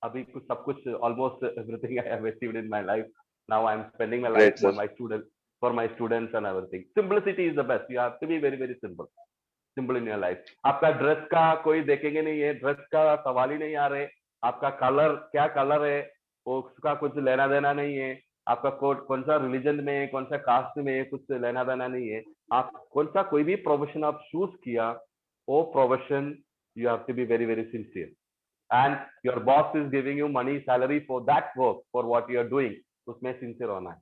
अभी कुछ सब कुछ almost everything I have achieved in my life. Now I am spending my Great, life sir. for my students and everything. Simplicity is the best. You have to be very very simple in your life. आपका dress का कोई देखेंगे नहीं है, dress का सवाल ही नहीं आ रहे, आपका कलर क्या कलर है वो उसका कुछ लेना देना नहीं है, आपका कौन सा रिलीजन में, कौन सा कास्ट में, कुछ लेना देना नहीं है। आप कौन सा कोई भी प्रोफेशन आप चूज किया, वो profession you have to be very very sincere, and your boss is giving you money salary for that work, for what you are doing, उसमें सिंसियर होना है।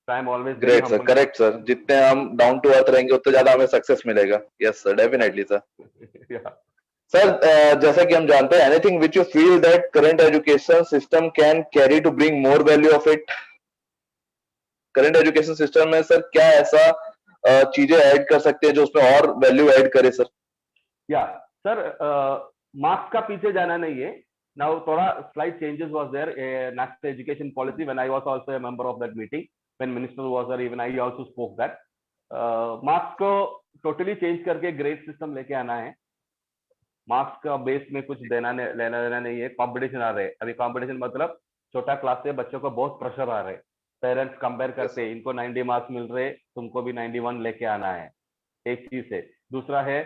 I am always very great sir, humble. Correct sir. जितने हम down to earth रहेंगे उतने ज्यादा हमें success मिलेगा। Yes sir, definitely sir. Yeah. Sir जैसा कि हम जानते हैं, anything which you feel that current education system can carry to bring more value of it? Current education system में सर क्या ऐसा चीजें ऐड कर सकते हैं जो उसमें और वैल्यू ऐड करे सर? या सर, मार्क्स का पीछे जाना नहीं है। नाउ थोड़ा slight changes was there national education policy when I was also a member of that meeting, when minister was there, even I also spoke that marks को totally change करके grade system लेके आना है। Marks का base में कुछ लेना देना नहीं है। कंपटीशन आ रहे, अभी कंपटीशन मतलब छोटा क्लास से बच्चों को बहुत प्रेशर आ रहे, पेरेंट्स कंपेयर करते हैं, इनको 90 मार्क्स मिल रहे, तुमको भी 91 लेके आना है, एक चीज है। दूसरा है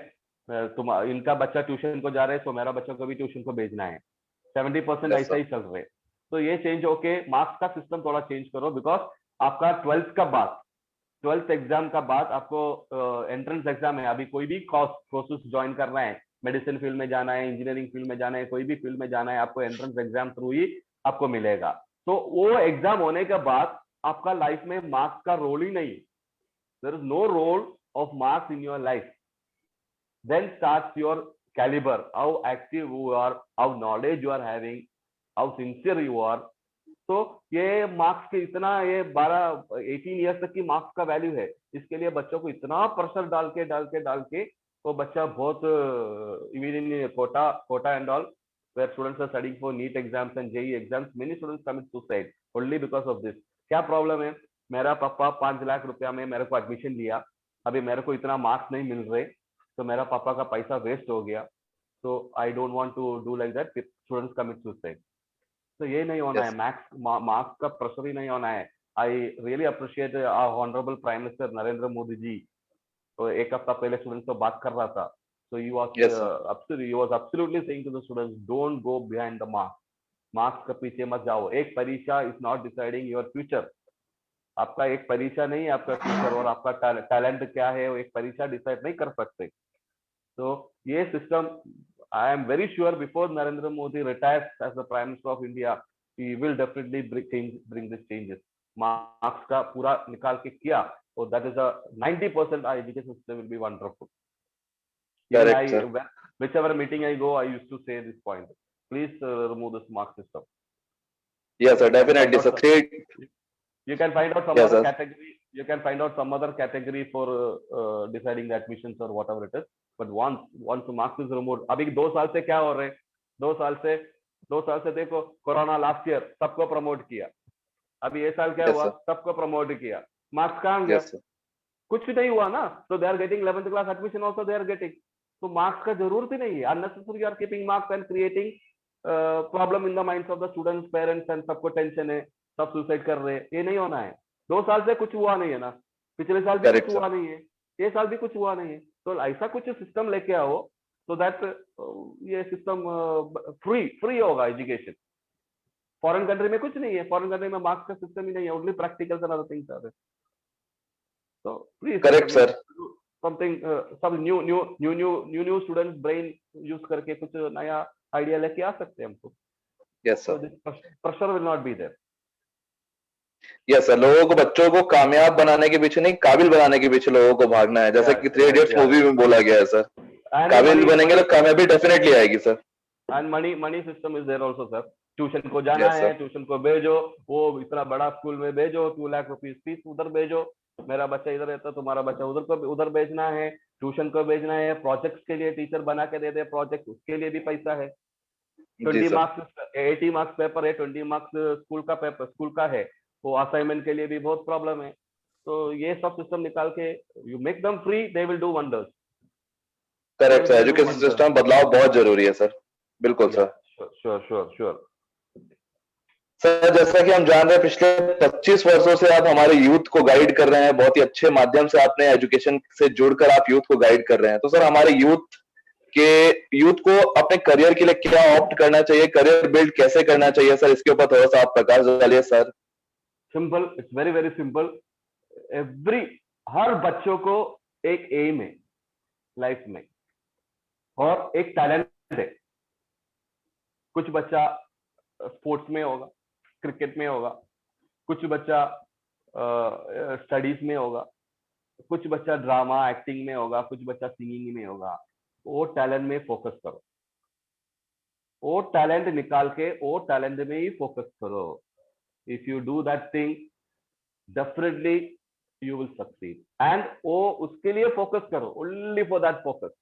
तुम, इनका बच्चा ट्यूशन को जा रहे हैं तो मेरा बच्चा को भी ट्यूशन को भेजना है, 70% Yes, ऐसा sir. ही चल रहे। तो ये चेंज होके मार्क्स का सिस्टम थोड़ा चेंज करो, बिकॉज आपका 12th का बाद, 12th एग्जाम का बाद आपको एंट्रेंस एग्जाम है। अभी कोई भी कोर्सेस ज्वाइन करना है, मेडिसिन फील्ड में जाना है, इंजीनियरिंग फील्ड में जाना है, कोई भी फील्ड में जाना है, आपको एंट्रेंस एग्जाम थ्रू ही आपको मिलेगा। तो वो एग्जाम होने के बाद आपका लाइफ में मार्क्स का रोल ही नहीं, there is no role of marks in your life. then starts your caliber, how active you are, how knowledge you are having, how sincere you are. तो ये मार्क्स के इतना, ये 18 ईयर्स तक की मार्क्स का वैल्यू है। इसके लिए बच्चों को इतना प्रेशर डाल के वो बच्चा बहुत even Kota and all, where students are studying for NEET exams and JEE exams, many students commit suicide only because of this. क्या प्रॉब्लम है? मेरा पापा 5 लाख रुपया में मेरे को एडमिशन लिया, अभी मेरे को इतना मार्क्स नहीं मिल रहे, तो मेरा पापा का पैसा वेस्ट हो गया। तो I don't want to do like that, students commit suicide. तो ये नहीं होना है, मार्क्स का प्रेशर ही नहीं होना है। I really appreciate honourable prime minister Narendra Modi ji. तो एक हफ्ता पहले स्टूडेंट्स को बात कर रहा था, so he was absolutely saying to the students, don't go behind the marks, marks के पीछे मत जाओ, एक परीक्षा is not deciding your future. आपका एक परीक्षा नहीं है आपका फ्यूचर, और आपका टैलेंट क्या है वो एक परीक्षा डिसाइड नहीं कर सकते। तो ये system, I am very sure before Narendra Modi retires as the prime minister of India, he will definitely bring this changes. Marks का पूरा निकाल के किया, so that is a 90% our education system will be wonderful. Even Correct, sir. whichever meeting I go, I used to say this point. Please remove this mark system. Yes, sir. You can find Definitely, out sir. you can find out some Yes, other sir. category. You can find out some other category for deciding the admissions or whatever it is. But once the marks is removed, अभी 2 साल से क्या हो रहे हैं? 2 साल से देखो, कोरोना लास्ट ईयर सबको प्रमोट किया, अभी ये साल क्या Yes, हुआ, sir. सबको प्रमोट किया, मार्क्स कहाँ गया? Yes, sir. कुछ नहीं हुआ ना। तो they are getting 11th class admission also they are getting. तो मार्क्स का जरूरत ही नहीं है। Unnecessary are keeping marks and creating problem in the minds of the students, parents and सबको टेंशन है, सब सुसाइड कर रहे हैं। ये नहीं होना है। 2 साल से कुछ हुआ नहीं है ना, पिछले साल भी Correct, कुछ sir. हुआ नहीं है, ये साल भी कुछ हुआ नहीं है। तो ऐसा कुछ सिस्टम लेके आओ so that ये सिस्टम फ्री होगा एजुकेशन। फॉरेन कंट्री में कुछ नहीं है, फॉरेन कंट्री में मार्क्स का सिस्टम ही नहीं है, only practicals and other things are there. So please, Correct, sir. something some new students brain use करके कुछ नया आइडिया लेके आ सकते हैं हमको। Yes, So sir. this pressure will not be there. Yes, sir. लोगों को, बच्चों को कामयाब बनाने के पीछे नहीं, काबिल बनाने के पीछे लोगों को भागना है, जैसे Yeah, कि 3 Idiots yeah. मूवी में बोला गया है, सर। And काबिल बनेंगे तो कामयाबी डेफिनेटली आएगी, sir. and money system is there also, sir. Tuition को जाना Yes, है, sir. ट्यूशन को भेजो, वो इतना बड़ा स्कूल में भेजो, 2 लाख रुपीस फीस उधर भेजो, मेरा बच्चा इधर रहता, तुम्हारा बच्चा उधर भेजना है, ट्यूशन को भेजना है, प्रोजेक्ट्स के लिए टीचर बना के दे दे प्रोजेक्ट, उसके लिए भी पैसा है। जी, 20 सर। मार्क्स 80 मार्क्स पेपर है, 20 मार्क्स स्कूल का है, वो असाइनमेंट के लिए भी बहुत प्रॉब्लम है। तो ये सब सिस्टम निकाल के you make them free, they will do wonders. Correct sir, education system बदलाव बहुत जरूरी है, सर। बिल्कुल सर। श्योर सर, जैसा कि हम जान रहे हैं, पिछले 25 वर्षों से आप हमारे यूथ को गाइड कर रहे हैं, बहुत ही अच्छे माध्यम से आपने एजुकेशन से जुड़कर आप यूथ को गाइड कर रहे हैं। तो सर, हमारे यूथ को अपने करियर के लिए क्या ऑप्ट करना चाहिए, करियर बिल्ड कैसे करना चाहिए सर, इसके ऊपर थोड़ा सा आप प्रकाश डालिए sir. Simple, it's very very simple. हर बच्चों को एक एम है लाइफ में और एक टैलेंट है। कुछ बच्चा स्पोर्ट्स में होगा, क्रिकेट में होगा, कुछ बच्चा स्टडीज में होगा, कुछ बच्चा ड्रामा एक्टिंग में होगा, कुछ बच्चा सिंगिंग में होगा। वो टैलेंट में फोकस करो, वो टैलेंट निकाल के वो टैलेंट में ही फोकस करो। If you do that thing, definitely you will succeed. And वो उसके लिए फोकस करो, only for that focus.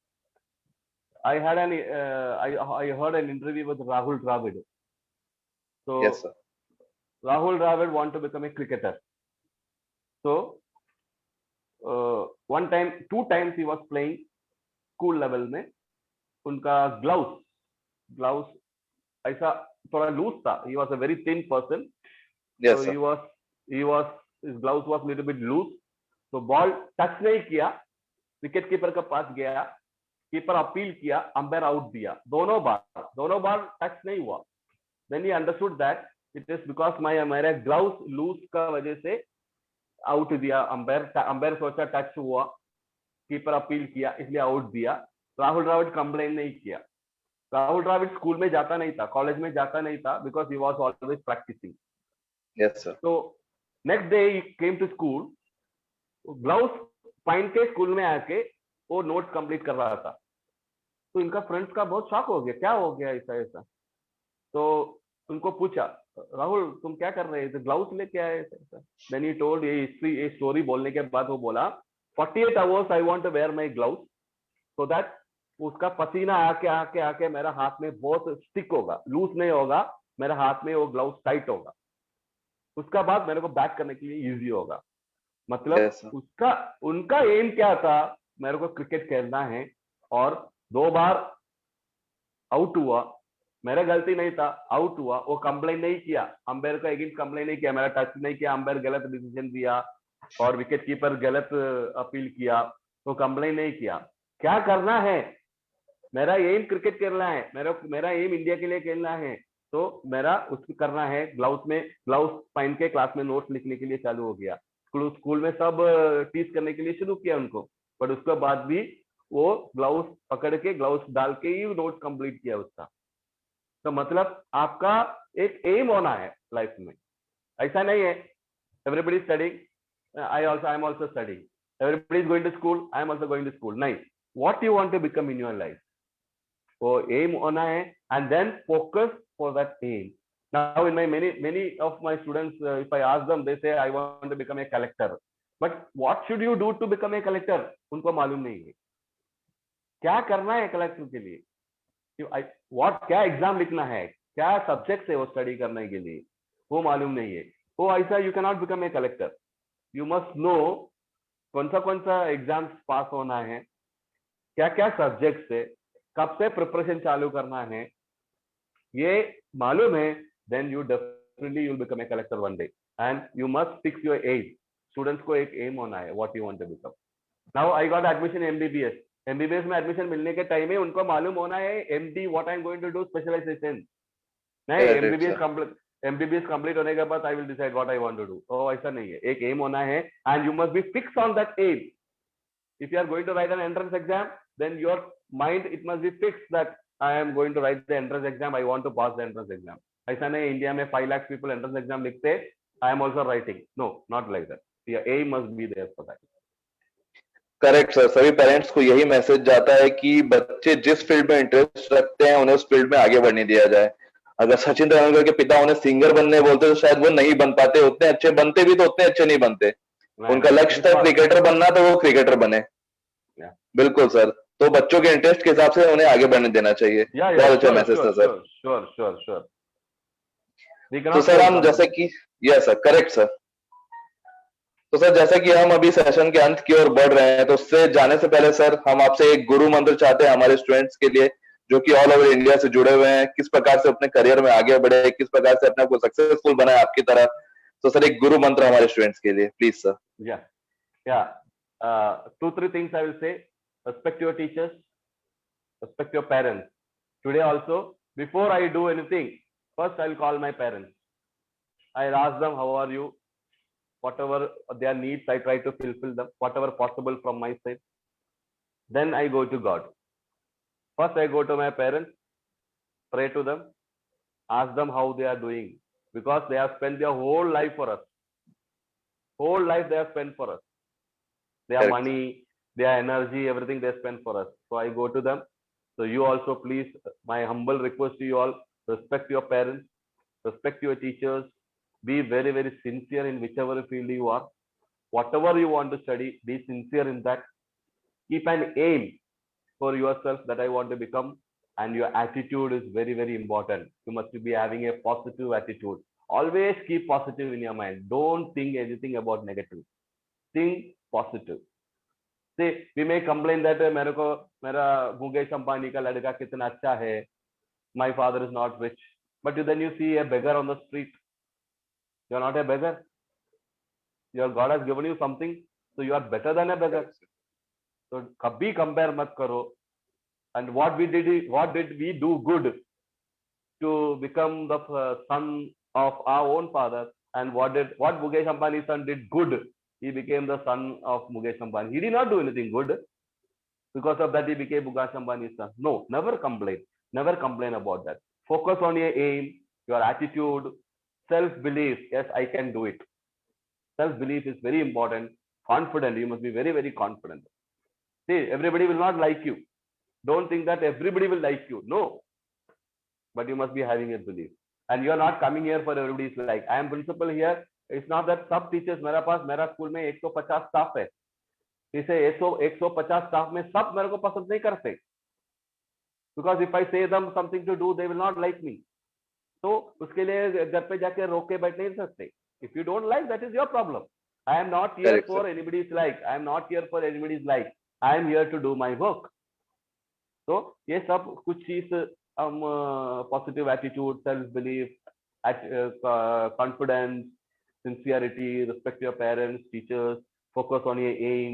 I heard an interview with Rahul Dravid. So yes, sir. Rahul Dravid want to become a cricketer. So two times he was playing school level में, उनका ग्लाउस ऐसा थोड़ा loose था. He was a very thin person. Yes, so sir. his blouse was little bit loose. So ball touch नहीं किया, wicket keeper का पास गया, कीपर अपील किया, अंपायर आउट दिया, दोनों बार टच नहीं हुआ। Then he understood that it is because मेरा ग्लव्स लूज का वजह से आउट दिया अंपायर सोचा टच हुआ, कीपर अपील किया, इसलिए आउट दिया। राहुल द्रविड़ कंप्लेन नहीं किया। राहुल द्रविड़ स्कूल में जाता नहीं था, कॉलेज में जाता नहीं था, because he was always practising. Yes, sir. तो next day he came to school, gloves पहन के स्कूल में आके वो नोट्स कंप्लीट कर रहा था। तो इनका फ्रेंड्स का बहुत शॉक हो गया, क्या हो गया ऐसा। तो उनको पूछा, राहुल तुम क्या कर रहे थे, ग्लव्स लेके आए ऐसा। देन ही टोल्ड ये स्टोरी बोलने के बाद वो बोला 48 hours I want to wear my gloves so that उसका पसीना आके मेरा हाथ में बहुत स्टिक होगा, लूज नहीं होगा, मेरे हाथ में वो ग्लव्स टाइट होगा, उसका बाद मेरे को बैट करने के लिए इजी होगा। मतलब Yes, sir. उनका एम क्या था, मेरे को क्रिकेट खेलना है, और 2 बार आउट हुआ, मेरा गलती नहीं था, आउट हुआ, वो कंप्लेन नहीं किया, अंपायर का अगेंस्ट कंप्लेन नहीं किया, मेरा टच नहीं किया, अंपायर गलत डिसीजन दिया और विकेट कीपर गलत अपील किया, तो कंप्लेन नहीं किया। क्या करना है, मेरा एम क्रिकेट खेलना है, मेरा एम इंडिया के लिए खेलना है, तो मेरा उसको करना है। ग्लव्स पहन के क्लास में नोट्स लिखने के लिए चालू हो गया। स्कूल में सब टीच करने के लिए शुरू किया उनको, बट उसके बाद भी वो ग्लव्स पकड़ के, ग्लव्स डाल के ही नोट्स कंप्लीट किया उसका। तो मतलब आपका एक एम होना है लाइफ में, ऐसा नहीं है everybody studying I am also studying, everybody is going to school I am also going to school, नहीं, what you want to become in your life, वो एम होना है, and then focus for that aim. Now in my many of my students, if I ask them, they say I want to become a collector, but what should you do to become a collector? उनको मालूम नहीं है क्या करना है collector के लिए, what क्या एग्जाम लिखना है, क्या सब्जेक्ट है वो स्टडी करने के लिए, वो मालूम नहीं है। वो ऐसा you can not become a collector, you must know कौन सा एग्जाम्स पास होना है, क्या क्या सब्जेक्ट है, कब से प्रिपरेशन चालू करना है, ये मालूम है, then you definitely you'll become a collector one day, and you must fix your aim. Students को एक aim होना है what you want to become. Now I got admission MBBS. MBBS में एडमिशन मिलने के टाइम में उनको मालूम होना है MD what I'm going to do specialization. नहीं, MBBS complete होने के बाद I will decide what I want to do. Oh ऐसा नहीं है, एक aim होना है and you must be fixed on that aim. If you are going to write an entrance exam, then your mind it must be fixed that I am going to write the entrance exam, I want to pass the entrance exam. ऐसा नहीं India में 5 lakh people entrance exam लिखते, I am also writing, no not like that, your aim must be there for that. Correct sir, सभी parents को यही message जाता है कि बच्चे जिस फील्ड में इंटरेस्ट रखते हैं उन्हें उस फील्ड में आगे बढ़ने दिया जाए। अगर सचिन तेंदुलकर के पिता उन्हें सिंगर बनने बोलते तो शायद वो नहीं बन पाते, उतने अच्छे बनते भी तो उतने अच्छे नहीं बनते। उनका लक्ष्य था क्रिकेटर बनना, तो वो क्रिकेटर बने। बिल्कुल सर, तो बच्चों के इंटरेस्ट के हिसाब से उन्हें आगे बढ़ने देना चाहिए। बहुत अच्छा मैसेज था सर। श्योर। तो सर हम जैसे कि यस सर, करेक्ट सर। तो सर जैसे कि हम अभी सेशन के अंत की ओर बढ़ रहे हैं, तो उससे जाने से पहले सर हम आपसे एक गुरु मंत्र चाहते हैं हमारे स्टूडेंट्स के लिए जो कि ऑल ओवर इंडिया से जुड़े हुए हैं, किस प्रकार से अपने करियर में आगे बढ़े, किस प्रकार से अपने को सक्सेसफुल बनाए आपकी तरह। तो सर एक गुरु मंत्र हमारे स्टूडेंट्स के लिए please sir. Two, three things I will say. Respect your teachers, respect your parents. Today also, before I do anything, first I'll call my parents. I'll ask them, how are you? Whatever their needs, I try to fulfill them, whatever possible from my side. Then I go to God. First I go to my parents, pray to them, ask them how they are doing, because they have spent their whole life for us. Whole life they have spent for us. Their money, their energy, everything they spend for us. So I go to them. So you also please, my humble request to you all, respect your parents, respect your teachers, be very, very sincere in whichever field you are. Whatever you want to study, be sincere in that. Keep an aim for yourself that I want to become, and your attitude is very, very important. You must be having a positive attitude. Always keep positive in your mind. Don't think anything about negative. Think positive. See, we may complain that मेरा मुकेश अंबानी का लड़का कितना अच्छा है, my father is not rich, but then you see a beggar on the street. You are not a beggar. Your God has given you something, so you are better than a beggar. So कभी compare मत करो. And what did we do good to become the son of our own father? And what Mukesh Ambani's son did good? He became the son of Mukesh Ambani. He did not do anything good. Because of that, he became Mukesh Ambani's son. No, never complain. Never complain about that. Focus on your aim, your attitude, self-belief. Yes, I can do it. Self-belief is very important. Confident. You must be very, very confident. See, everybody will not like you. Don't think that everybody will like you. No. But you must be having a belief. And you are not coming here for everybody's like. I am principal here. It's not that सब teachers मेरा school में 150 staff है, इसे 150 staff में सब मेरे को पसंद नहीं करते, because if I say them something to do they will not like me. तो उसके लिए घर पे जाके रोक के बैठ नहीं सकते. If you don't like, that is your problem. I am not here for anybody's like. I am not here for anybody's like. I am here to do my work. तो ये सब कुछ चीज हम positive attitude, self belief, confidence, sincerity, respect your parents, teachers, focus on your aim.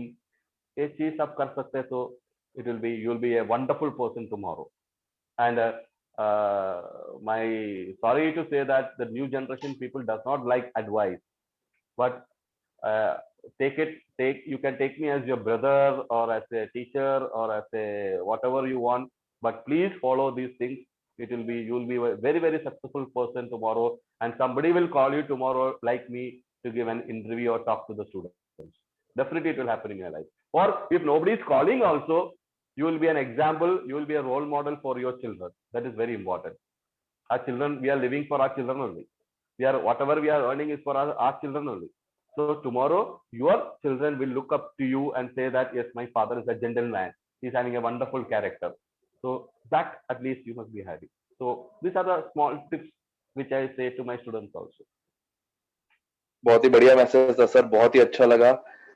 ये चीज सब कर सकते हैं तो you'll be a wonderful person tomorrow. And my sorry to say that the new generation people does not like advice, but You can take me as your brother or as a teacher or as a whatever you want, but please follow these things. You will be a very, very successful person tomorrow, and somebody will call you tomorrow like me to give an interview or talk to the students. Definitely it will happen in your life. Or if nobody is calling also, you will be an example, you will be a role model for your children. That is very important. Our children, we are living for our children only. Whatever we are earning is for our children only. So tomorrow your children will look up to you and say that yes, my father is a gentleman, he's having a wonderful character. So that at least you must be happy. So these are the small tips which I say to my students also. बहुत ही बढ़िया message था sir, बहुत ही अच्छा लगा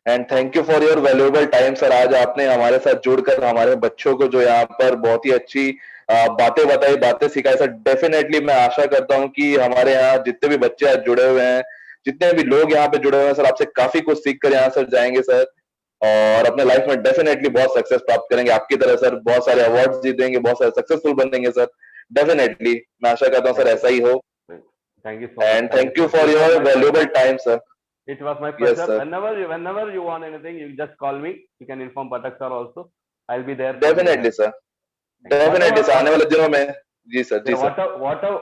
and thank you for your valuable time sir. आज आपने हमारे साथ जुड़कर हमारे बच्चों को जो यहाँ पर बहुत ही अच्छी बातें बताई, बातें सिखाई सर। डेफिनेटली मैं आशा करता हूँ कि हमारे यहाँ जितने भी बच्चे आज जुड़े हुए हैं, जितने भी लोग यहाँ पे जुड़े हुए हैं सर, आपसे काफी कुछ सीख कर यहाँ सर जाएंगे सर, और अपने लाइफ में डेफिनेटली बहुत सक्सेस प्राप्त करेंगे आपकी तरह सर। बहुत सारे अवार्ड्स जीतेंगे, बहुत सारे सक्सेसफुल बनेंगे सर। डेफिनेटली मैं आशा करता हूँ सर ऐसा ही हो। Thank you so much. And thank you for your valuable time, sir. It was my pleasure. Yes, sir. Whenever you want anything, you just call me. You can inform Patak sir also. I'll be there. Definitely, sir. Definitely, sir. आने वाले दिनों में जी sir, ji sir.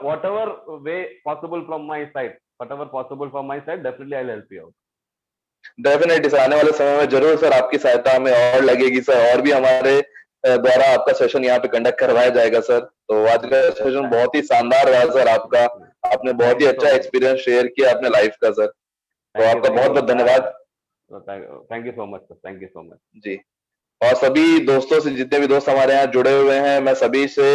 Whatever way possible from my side, definitely I'll help you out. Definitely sir, आने वाले समय में जरूर sir आपकी सहायता हमें और लगेगी सर, और भी हमारे द्वारा आपका सेशन यहाँ पे कंडक्ट करवाया जाएगा सर। तो आज का सेशन बहुत ही शानदार रहा सर आपका, आपने बहुत ही अच्छा एक्सपीरियंस शेयर किया अपने लाइफ का सर। तो आपका बहुत बहुत धन्यवाद। Thank you so much sir, thank you so much जी। और सभी दोस्तों से, जितने भी दोस्त हमारे यहाँ जुड़े हुए हैं, मैं सभी से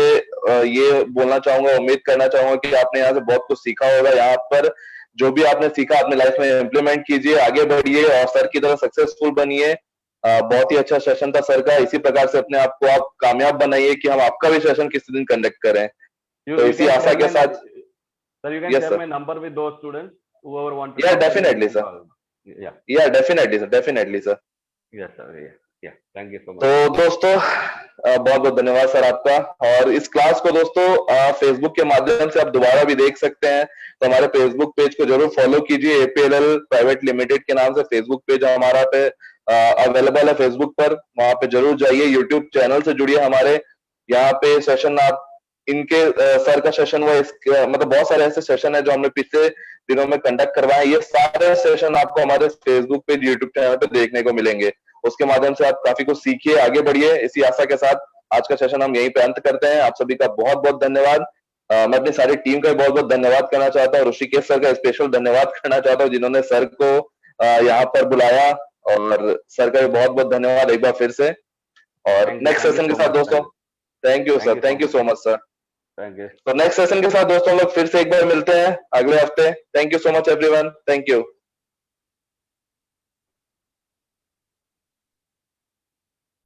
ये बोलना चाहूंगा, उम्मीद करना चाहूंगा कि आपने यहाँ से बहुत कुछ सीखा होगा। यहाँ पर जो भी आपने सीखा अपने लाइफ में इम्प्लीमेंट कीजिए, आगे बढ़िए और सर की तरह सक्सेसफुल बनिए। बहुत ही अच्छा सेशन था सर का। इसी प्रकार से अपने आप को आप कामयाब बनाइए कि हम आपका भी सेशन किसी दिन कंडक्ट करें। तो इसी आशा के साथ sir, you can share my number with those students whoever want to. Yeah, definitely sir. Yeah, definitely sir, definitely sir. Yes sir, yeah, thank you so much. तो दोस्तों बहुत बहुत धन्यवाद सर आपका। और इस क्लास को दोस्तों फेसबुक के माध्यम से आप दोबारा भी देख सकते हैं। तो हमारे फेसबुक पेज को जरूर फॉलो कीजिए। APLL प्राइवेट लिमिटेड के नाम से फेसबुक पेज हमारा पे अवेलेबल है फेसबुक पर, वहां पे जरूर जाइए। यूट्यूब चैनल से जुड़िए हमारे। यहाँ पे सेशन आप इनके सर का सेशन मतलब बहुत सारे ऐसे सेशन है जो हमने पिछले दिनों में कंडक्ट करवाए। ये सारे सेशन आपको हमारे फेसबुक पेज, यूट्यूब चैनल पे देखने को मिलेंगे। उसके माध्यम से आप काफी कुछ सीखिए, आगे बढ़िए। इसी आशा के साथ आज का सेशन हम यहीं पे अंत करते हैं। आप सभी का बहुत बहुत धन्यवाद। मैं अपनी सारी टीम का बहुत बहुत धन्यवाद करना चाहता हूँ। ऋषिकेश सर का स्पेशल धन्यवाद करना चाहता हूँ, जिन्होंने सर को यहाँ पर बुलाया, और सर का भी बहुत बहुत धन्यवाद एक बार फिर से। और नेक्स्ट सेशन के साथ दोस्तों, thank you sir, thank you so much sir. तो नेक्स्ट सेशन के साथ दोस्तों लोग फिर से एक बार मिलते हैं अगले हफ्ते। Thank you so much everyone, thank you.